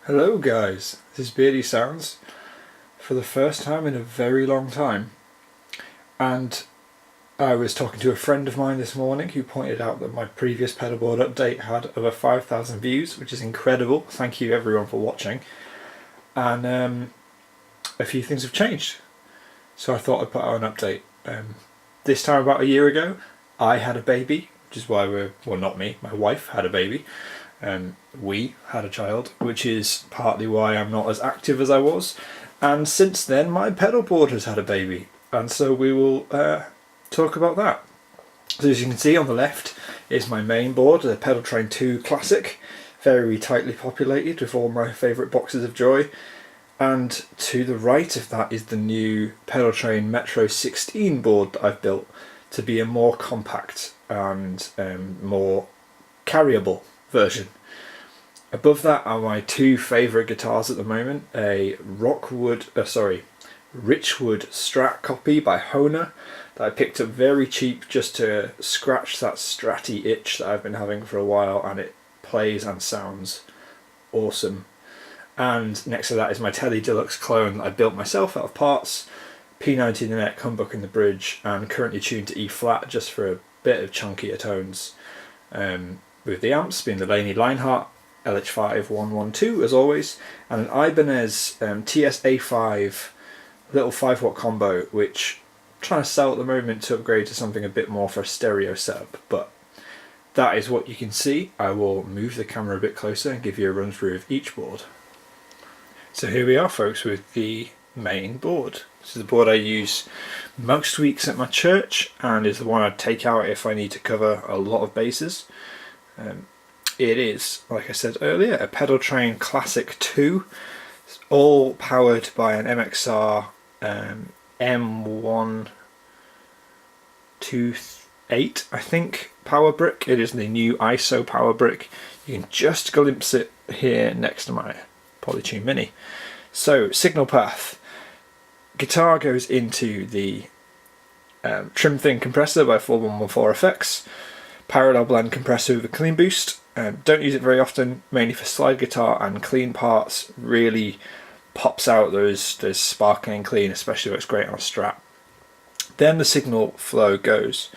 Hello guys, this is Beardy Sounds for the first time in a very long time, and I was talking to a friend of mine this morning who pointed out that my previous pedalboard update had over 5,000 views, which is incredible. Thank you everyone for watching, and a few things have changed, so I thought I'd put out an update. This time about a year ago I had a baby, which is why not me, my wife had a baby. We had a child, which is partly why I'm not as active as I was, and since then my pedalboard has had a baby, and so we will talk about that. So as you can see on the left is my main board, the Pedal Train 2 Classic, very tightly populated with all my favourite boxes of joy, and to the right of that is the new Pedal Train Metro 16 board that I've built to be a more compact and more carryable version. Above that are my two favourite guitars at the moment, a Richwood Strat copy by Hohner that I picked up very cheap just to scratch that Stratty itch that I've been having for a while, and it plays and sounds awesome. And next to that is my Tele Deluxe clone that I built myself out of parts, P90 in the neck, humbucker in the bridge, and currently tuned to E flat just for a bit of chunkier tones. With the amps being the Laney Lionheart LH5 112 as always, and an Ibanez TSA5 little 5-watt combo, which I'm trying to sell at the moment to upgrade to something a bit more for a stereo setup, but that is what you can see. I will move the camera a bit closer and give you a run through of each board. So here we are folks with the main board. This is the board I use most weeks at my church and is the one I'd take out if I need to cover a lot of bases. It is, like I said earlier, a Pedal Train Classic 2, all powered by an MXR M128, I think, power brick. It is the new ISO power brick. You can just glimpse it here next to my Polytune Mini. So, signal path. Guitar goes into the Trim Thing compressor by 4114 Effects. Parallel blend compressor with a clean boost. Don't use it very often, mainly for slide guitar and clean parts. Really pops out those sparkling clean, especially when it's great on a Strat. Then the signal flow goes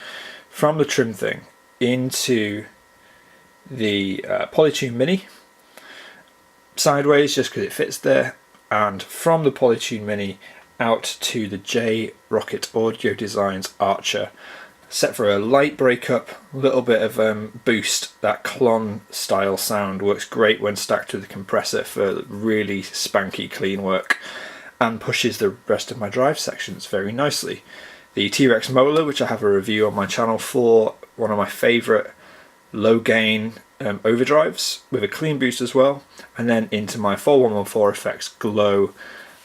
from the Trim Thing into the Polytune Mini, sideways just because it fits there, and from the Polytune Mini out to the J Rocket Audio Designs Archer, set for a light breakup, a little bit of boost. That clon style sound works great when stacked with the compressor for really spanky clean work, and pushes the rest of my drive sections very nicely. The T-Rex Molar, which I have a review on my channel for, one of my favourite low gain overdrives with a clean boost as well, and then into my 4114 Effects Glow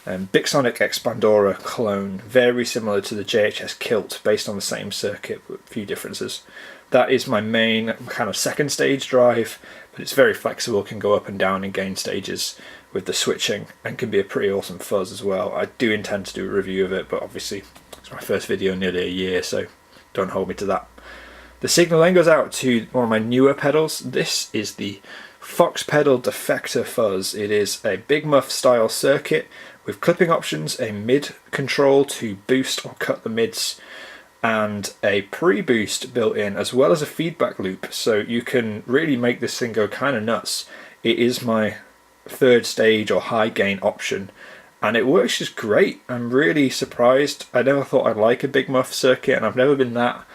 Bixonic Expandora clone, very similar to the JHS Kilt, based on the same circuit with a few differences. That is my main kind of second stage drive, but it's very flexible, can go up and down in gain stages with the switching, and can be a pretty awesome fuzz as well. I do intend to do a review of it, but obviously it's my first video in nearly a year, so don't hold me to that. The signal then goes out to one of my newer pedals. This is the Fox Pedal Defector Fuzz. It is a Big Muff style circuit with clipping options, a mid control to boost or cut the mids, and a pre-boost built in, as well as a feedback loop, so you can really make this thing go kind of nuts. It is my third stage or high gain option, and it works just great. I'm really surprised. I never thought I'd like a Big Muff circuit, and I've never been that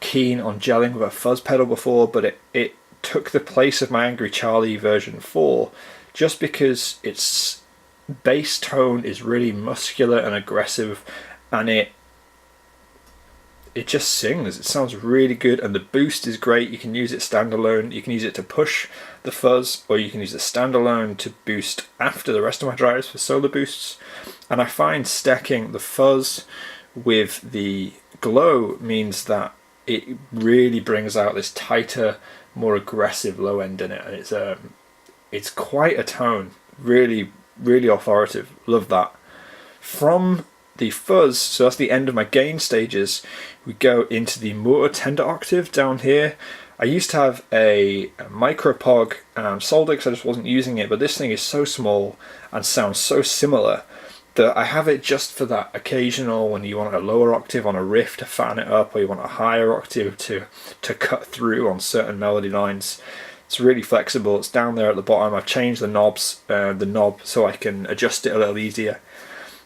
keen on gelling with a fuzz pedal before, but it took the place of my Angry Charlie version 4, just because its bass tone is really muscular and aggressive, and it just sings. It sounds really good, and the boost is great. You can use it standalone, you can use it to push the fuzz, or you can use it standalone to boost after the rest of my drives for solo boosts. And I find stacking the fuzz with the glow means that it really brings out this tighter, more aggressive low end in it, and it's quite a tone. Really authoritative. Love that. From the fuzz, so that's the end of my gain stages, we go into the motor tender octave down here. I used to have a micropog solder because I just wasn't using it, but this thing is so small and sounds so similar that I have it just for that occasional when you want a lower octave on a riff to fatten it up, or you want a higher octave to cut through on certain melody lines. It's really flexible. It's down there at the bottom. I've changed the knob so I can adjust it a little easier.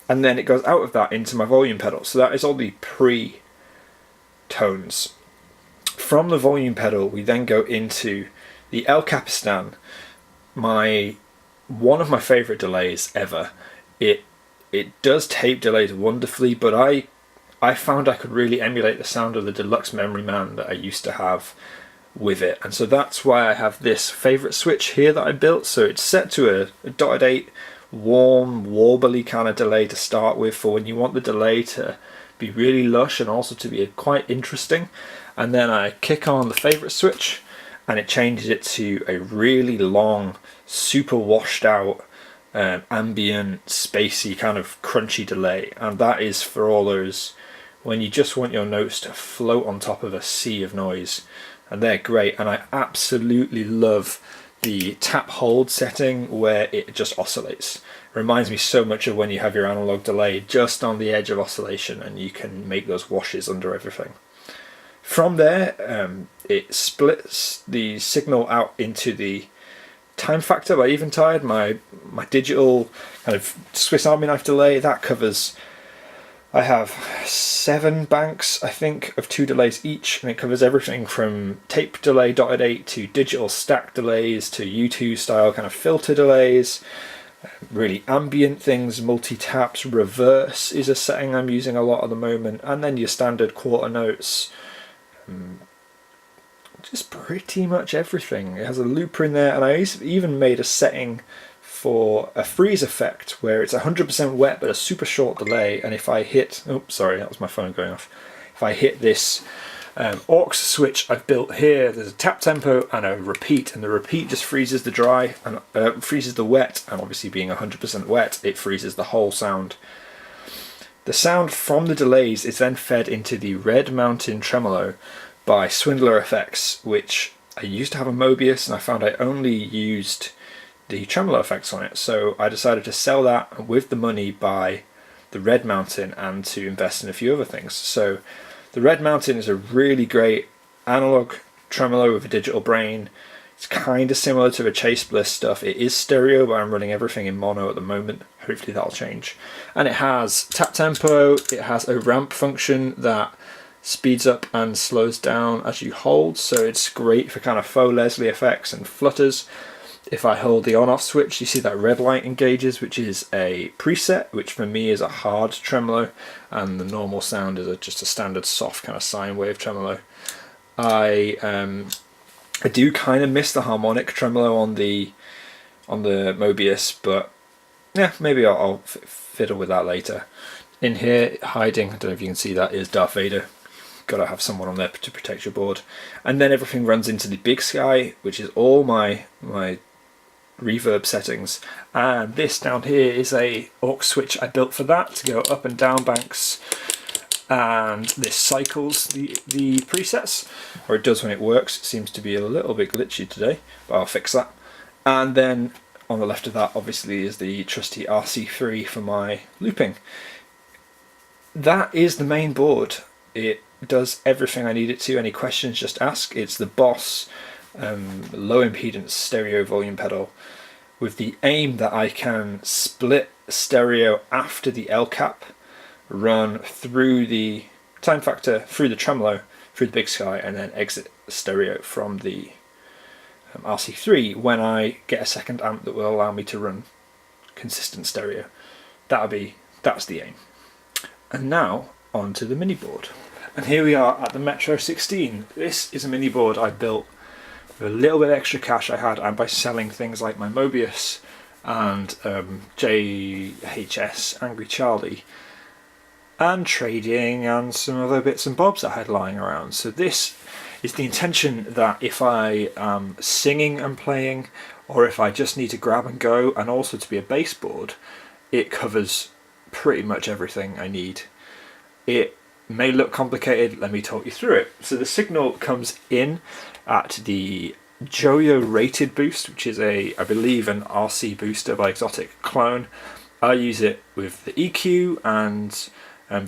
And then it goes out of that into my volume pedal. So that is all the pre-tones. From the volume pedal, we then go into the El Capistan, one of my favourite delays ever. It does tape delays wonderfully, but I found I could really emulate the sound of the Deluxe Memory Man that I used to have with it, and so that's why I have this favourite switch here that I built. So it's set to a dotted 8 warm, warbly kind of delay to start with, for when you want the delay to be really lush and also to be quite interesting. And then I kick on the favourite switch and it changes it to a really long, super washed out, ambient, spacey, kind of crunchy delay. And that is for all those when you just want your notes to float on top of a sea of noise. And they're great, and I absolutely love the tap hold setting where it just oscillates. It reminds me so much of when you have your analog delay just on the edge of oscillation and you can make those washes under everything. From there, it splits the signal out into the time factor by Eventide, my digital kind of Swiss Army knife delay. That covers, I have 7 banks, I think, of 2 delays each, and it covers everything from tape delay dotted 8 to digital stack delays to U2 style kind of filter delays, really ambient things, multi-taps, reverse is a setting I'm using a lot at the moment, and then your standard quarter notes. Just pretty much everything. It has a looper in there, and I even made a setting for a freeze effect where it's 100% wet but a super short delay, and if I hit, oops, sorry, that was my phone going off. If I hit this aux switch I've built here, there's a tap tempo and a repeat, and the repeat just freezes the dry and freezes the wet, and obviously being 100% wet, it freezes the whole sound. The sound from the delays is then fed into the Red Mountain Tremolo by Swindler Effects, which I used to have a Mobius and I found I only used the tremolo effects on it, so I decided to sell that and with the money buy the Red Mountain and to invest in a few other things. So the Red Mountain is a really great analog tremolo with a digital brain. It's kind of similar to the Chase Bliss stuff. It is stereo, but I'm running everything in mono at the moment. Hopefully that'll change. And it has tap tempo, it has a ramp function that speeds up and slows down as you hold, so it's great for kind of faux Leslie effects and flutters. If I hold the on-off switch, you see that red light engages, which is a preset, which for me is a hard tremolo, and the normal sound is just a standard soft kind of sine wave tremolo. I do kind of miss the harmonic tremolo on the Mobius, but yeah, maybe I'll fiddle with that later. In here, hiding, I don't know if you can see that, is Darth Vader. Gotta have someone on there to protect your board. And then everything runs into the Big Sky, which is all my reverb settings. And this down here is a aux switch I built for that to go up and down banks. And this cycles the presets, or it does when it works. It seems to be a little bit glitchy today, but I'll fix that. And then on the left of that, obviously, is the trusty RC3 for my looping. That is the main board. It does everything I need it to. Any questions, just ask. It's the Boss low impedance stereo volume pedal with the aim that I can split stereo after the L cap, run through the time factor, through the tremolo, through the Big Sky, and then exit stereo from the RC3 when I get a second amp that will allow me to run consistent stereo. That's the aim. And now on to the mini board. And here we are at the Metro 16. This is a mini board I built with a little bit of extra cash I had, and by selling things like my Mobius and JHS Angry Charlie, and trading and some other bits and bobs I had lying around. So this is the intention that if I am singing and playing, or if I just need to grab and go, and also to be a baseboard, it covers pretty much everything I need. It may look complicated, let me talk you through it. So the signal comes in at the Joyo rated boost, which is I believe an RC booster by Exotic clone. I use it with the EQ and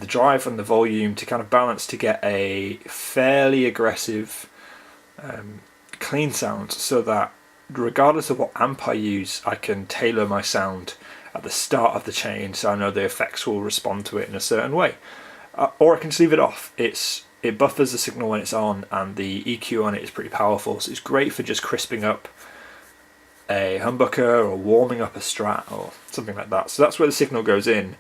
the drive and the volume to kind of balance to get a fairly aggressive clean sound, so that regardless of what amp I use, I can tailor my sound at the start of the chain so I know the effects will respond to it in a certain way. Or I can just leave it off. It buffers the signal when it's on, and the EQ on it is pretty powerful, so it's great for just crisping up a humbucker or warming up a Strat or something like that. So that's where the signal goes in.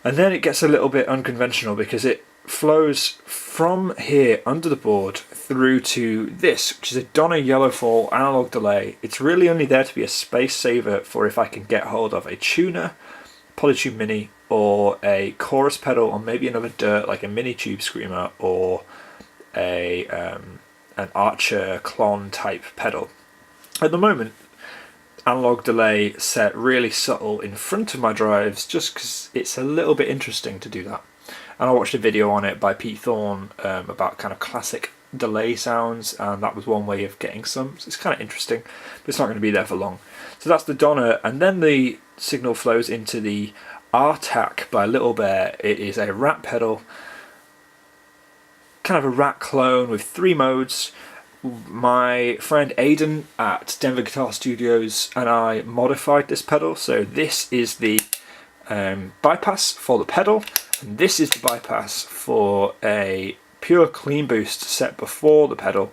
And then it gets a little bit unconventional because it flows from here under the board through to this, which is a Donner Yellowfall analog delay. It's really only there to be a space saver for if I can get hold of a tuner, Polytune Mini, or a chorus pedal, or maybe another dirt like a Mini Tube Screamer or an Archer Klon type pedal. At the moment, analog delay set really subtle in front of my drives just because it's a little bit interesting to do that. And I watched a video on it by Pete Thorne about kind of classic delay sounds, and that was one way of getting some. So it's kind of interesting, but it's not going to be there for long. So that's the Donner, and then the signal flows into the RTAC by Little Bear. It is a Rat pedal, kind of a Rat clone with 3 modes. My friend Aidan at Denver Guitar Studios and I modified this pedal. So this is the bypass for the pedal, and this is the bypass for a pure clean boost set before the pedal,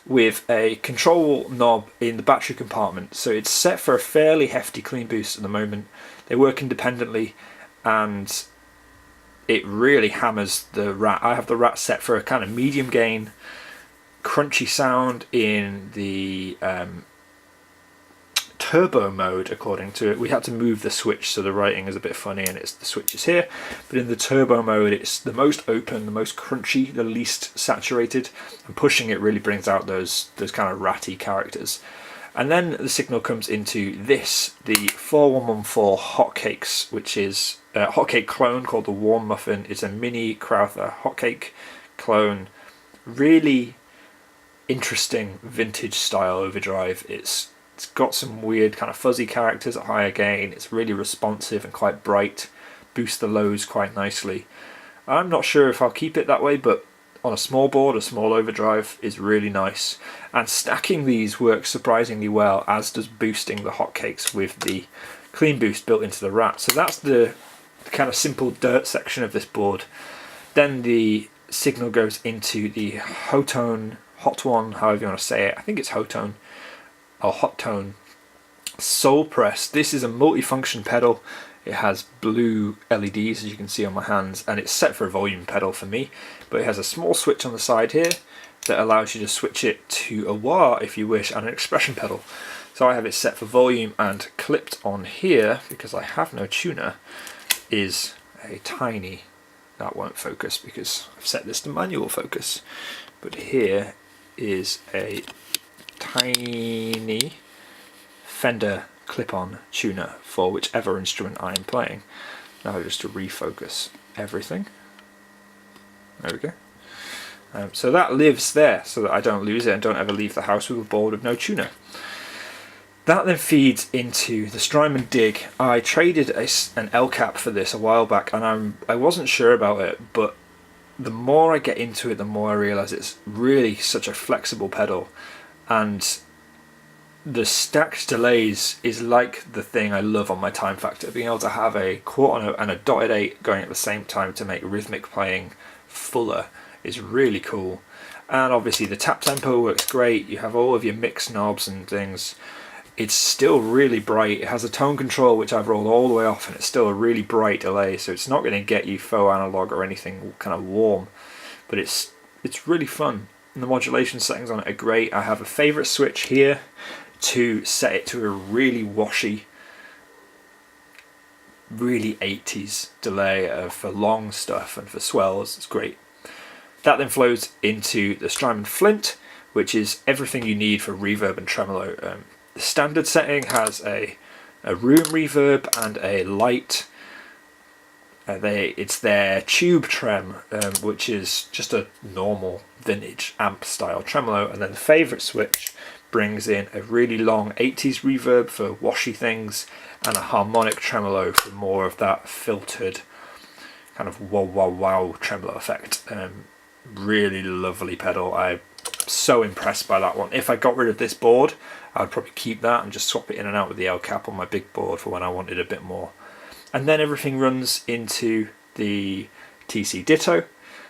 with a control knob in the battery compartment. So it's set for a fairly hefty clean boost at the moment. They work independently and it really hammers the Rat. I have the Rat set for a kind of medium gain, crunchy sound in the turbo mode, according to it. We had to move the switch, so the writing is a bit funny and the switch is here, but in the turbo mode it's the most open, the most crunchy, the least saturated, and pushing it really brings out those kind of ratty characters. And then the signal comes into this, the 4114 Hotcakes, which is a hotcake clone called the Warm Muffin. It's a mini Crowther hotcake clone. Really interesting vintage style overdrive. It's got some weird kind of fuzzy characters at higher gain. It's really responsive and quite bright, boosts the lows quite nicely. I'm not sure if I'll keep it that way, but on a small board, a small overdrive is really nice. And stacking these works surprisingly well, as does boosting the hotcakes with the clean boost built into the Rat. So that's the kind of simple dirt section of this board. Then the signal goes into the Hotone, Hot One, however you want to say it. I think it's Hotone or Hot Tone Soul Press. This is a multifunction pedal. It has blue LEDs, as you can see on my hands, and it's set for a volume pedal for me, but it has a small switch on the side here that allows you to switch it to a wah if you wish, and an expression pedal. So I have it set for volume, and clipped on here, because I have no tuner, is a tiny, that won't focus because I've set this to manual focus, but here is a tiny Fender clip-on tuner for whichever instrument I am playing. Now just to refocus everything. There we go. So that lives there so that I don't lose it and don't ever leave the house with a board with no tuner. That then feeds into the Strymon Dig. I traded an L cap for this a while back, and I wasn't sure about it, but the more I get into it, the more I realise it's really such a flexible pedal, and the stacked delays is like the thing I love on my Time Factor. Being able to have a quarter and a dotted 8 going at the same time to make rhythmic playing fuller is really cool. And obviously the tap tempo works great. You have all of your mix knobs and things. It's still really bright. It has a tone control which I've rolled all the way off, and it's still a really bright delay, so it's not going to get you faux analog or anything kind of warm, but it's really fun. And the modulation settings on it are great. I have a favourite switch here to set it to a really washy, really 80s delay for long stuff and for swells. It's great. That then flows into the Strymon Flint, which is everything you need for reverb and tremolo. The standard setting has a room reverb and a light It's their tube trem, which is just a normal vintage amp style tremolo, and then the favourite switch brings in a really long 80s reverb for washy things, and a harmonic tremolo for more of that filtered kind of wow wow wow tremolo effect. Really lovely pedal. I'm so impressed by that one. If I got rid of this board, I'd probably keep that and just swap it in and out with the L cap on my big board for when I wanted a bit more. And then everything runs into the TC Ditto,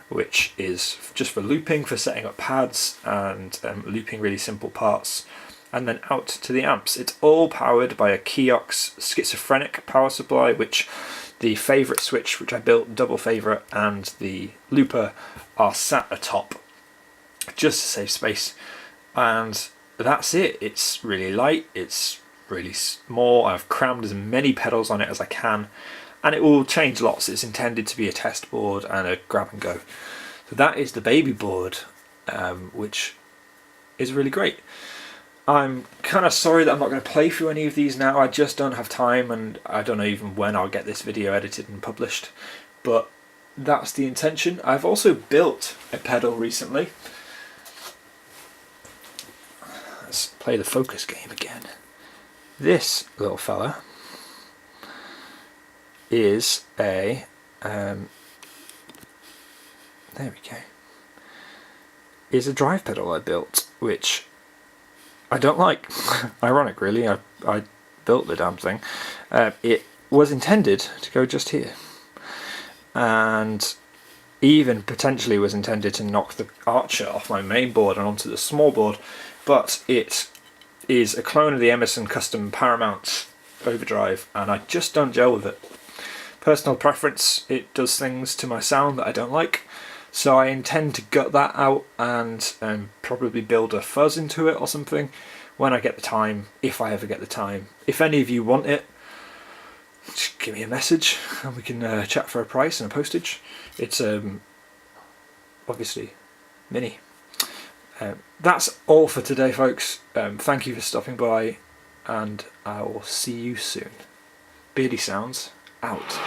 which is just for looping, for setting up pads and looping really simple parts, and then out to the amps. It's all powered by a Kiox schizophrenic power supply, which the favourite switch, which I built, double favourite, and the looper are sat atop just to save space. And that's it. It's really light, it's really small. I've crammed as many pedals on it as I can, and it will change lots. It's intended to be a test board and a grab and go. So that is the baby board, which is really great. I'm kind of sorry that I'm not going to play through any of these now. I just don't have time, and I don't know even when I'll get this video edited and published, but that's the intention. I've also built a pedal recently. Let's play the focus game again. This little fella is a there we go, is a drive pedal I built, which I don't like. Ironic really, I built the damn thing. It was intended to go just here, and even potentially was intended to knock the Archer off my main board and onto the small board, but it is a clone of the Emerson Custom Paramount Overdrive, and I just don't gel with it. Personal preference, it does things to my sound that I don't like, so I intend to gut that out and probably build a fuzz into it or something when I get the time, if I ever get the time. If any of you want it, just give me a message and we can chat for a price and a postage. It's obviously mini. That's all for today, folks. Thank you for stopping by, and I will see you soon. Beardy Sounds out.